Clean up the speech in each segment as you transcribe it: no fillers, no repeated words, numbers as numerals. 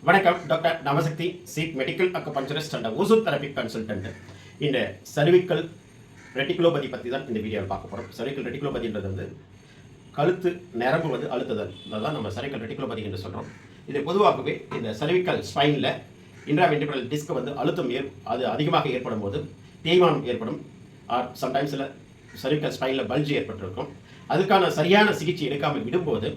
வணக்கம். Doctor Navasakthi, chief medical acupuncturist and ozone therapy consultant. இந்த cervical ரெட்டிகுலோபதி பற்றி தான் இந்த வீடியோவில் பார்க்க போகிறோம். சர்விக்கல் ரெட்டிகுலோபதின்றது வந்து கழுத்து நரம்பு வந்து அழுத்துதல், அதுதான் நம்ம சர்விக்கல் ரெட்டிகுலோபதி என்று சொல்கிறோம். இது பொதுவாகவே இந்த சர்விக்கல் ஸ்பைனில் இன்ட்ராவென்ட்ரிகுலர் டிஸ்க் வந்து அழுத்தம் அது அதிகமாக ஏற்படும் போது தேய்மானம் ஏற்படும். ஆர் சம்டைம்ஸில் சர்விக்கல் ஸ்பைனில் பல்ஜ் ஏற்பட்டிருக்கும். அதுக்கான சரியான சிகிச்சை எடுக்காமல் விடும்போது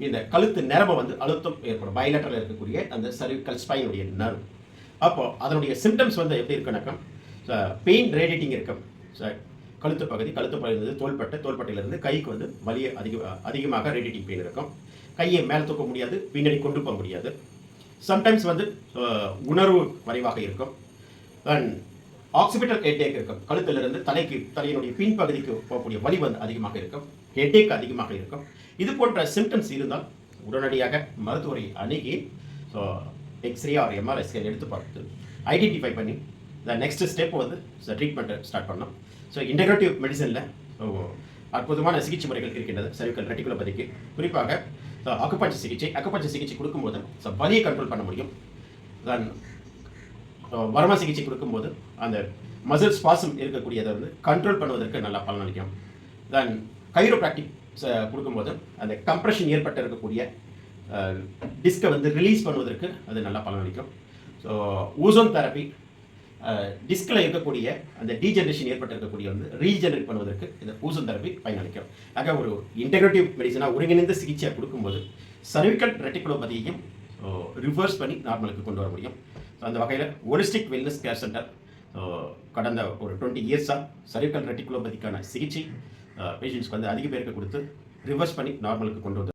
இந்த கழுத்து நரம்பு வந்து அழுத்தம் ஏற்படும். பைலேட்டரில் இருக்கக்கூடிய அந்த சர்விக்கல் ஸ்பைனுடைய நர்வ். அப்போது அதனுடைய சிம்டம்ஸ் வந்து எப்படி இருக்குனாக்கா, பெயின் ரேடியேட்டிங் இருக்கும். கழுத்து பகுதி தோள்பட்டையிலிருந்து கைக்கு வந்து வலியை அதிகமாக ரேடியேட்டிங் பெயின் இருக்கும். கையை மேலே தூக்க முடியாது, பின்னாடி கொண்டு போக முடியாது. சம்டைம்ஸ் வந்து உணர்வு குறைவாக இருக்கும். அண்ட் ஆக்சிபிட்டல் ஹெட்டேக் இருக்கும். கழுத்திலிருந்து தலையினுடைய பின்பகுதிக்கு போகக்கூடிய வலி வந்து அதிகமாக இருக்கும். ஹெட்டேக் அதிகமாக இருக்கும். இது போன்ற சிம்டம்ஸ் இருந்தால் உடனடியாக மருத்துவரை அணுகி எக்ஸ்ரே ஆர் எம்ஆர்ஐ ஸ்கேன் எடுத்து பார்த்து ஐடென்டிஃபை பண்ணி நெக்ஸ்ட் ஸ்டெப் வந்து ட்ரீட்மெண்ட்டை ஸ்டார்ட் பண்ணோம். இன்டெகிரேட்டிவ் மெடிசனில் அற்புதமான சிகிச்சை முறைகள் இருக்கின்றது சர்விக்கல் ரெட்டிகுலோபதிக்கு. குறிப்பாக அக்குபஞ்சர் சிகிச்சை கொடுக்கும்போது வலியை கண்ட்ரோல் பண்ண முடியும். தென் வர்ம சிகிச்சை கொடுக்கும்போது அந்த மசில் ஸ்பாசம் இருக்கக்கூடியதை வந்து கண்ட்ரோல் பண்ணுவதற்கு நல்லா பலனளிக்கும். தென் கைரோப்ராக்டிக் கொடுக்கும்போது அந்த கம்ப்ரெஷன் ஏற்பட்டு இருக்கக்கூடிய டிஸ்கை வந்து ரிலீஸ் பண்ணுவதற்கு அது நல்லா பலனளிக்கும். ஓசோன் தெரப்பி டிஸ்கில் இருக்கக்கூடிய அந்த டீஜெனரேஷன் ஏற்பட்டு இருக்கக்கூடிய வந்து ரீஜெனரேட் பண்ணுவதற்கு இந்த ஓசோன் தெரப்பி பயனளிக்கும். ஆக ஒரு இன்டெகிரேட்டிவ் மெடிசனாக ஒருங்கிணைந்த சிகிச்சையை கொடுக்கும்போது சர்விக்கல் ரெட்டிகுலோபதியையும் ரிவர்ஸ் பண்ணி நார்மலுக்கு கொண்டு வர முடியும். அந்த வகையில் ஹோலிஸ்டிக் வெல்னஸ் கேர் சென்டர் கடந்த ஒரு 20 இயர்ஸாக சர்விக்கல் ரெட்டிகுலோபதிக்கான சிகிச்சை பேஷண்ட்ஸ்க்கு வந்து அதிக பேருக்கு கொடுத்து ரிவர்ஸ் பண்ணி நார்மலுக்கு கொண்டு வந்து